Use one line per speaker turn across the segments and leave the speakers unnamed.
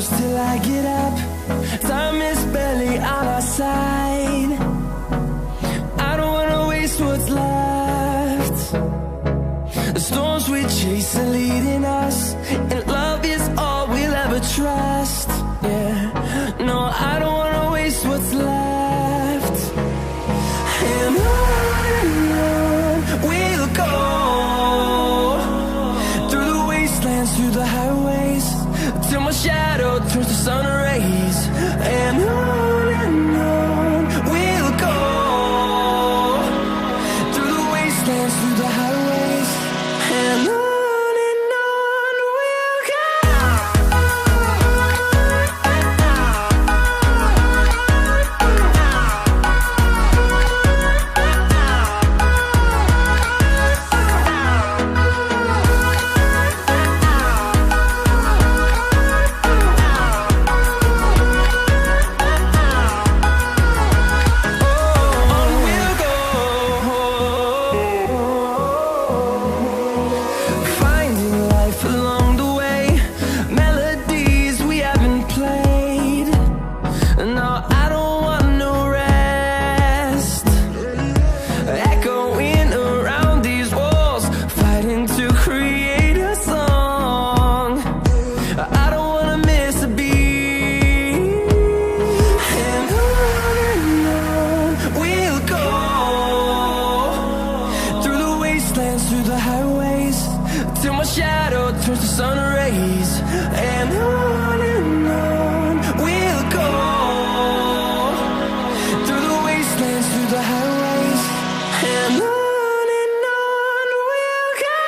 close till I get up. Time is barely on our side. I don't wanna waste what's left. The storms we chase are leading us, and love is all we'll ever trust. Yeah, no, I don't wanna waste what's left. And on we'll go, through the wastelands, through the highways, till my shadow turns to sun rays. And on we'll go, through the wastelands, through the highways, and on we'll go. Through the highways, till my shadow turns to sun rays. And on we'll go, through the wastelands, through the highways, and on we'll go.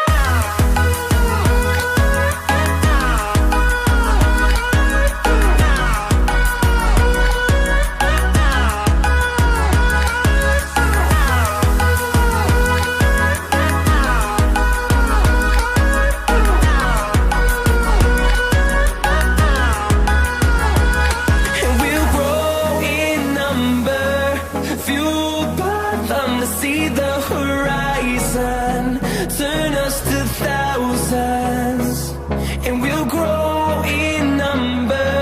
See the horizon, turn us to thousands, and we'll grow in number,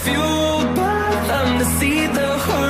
fueled by them to see the horizon.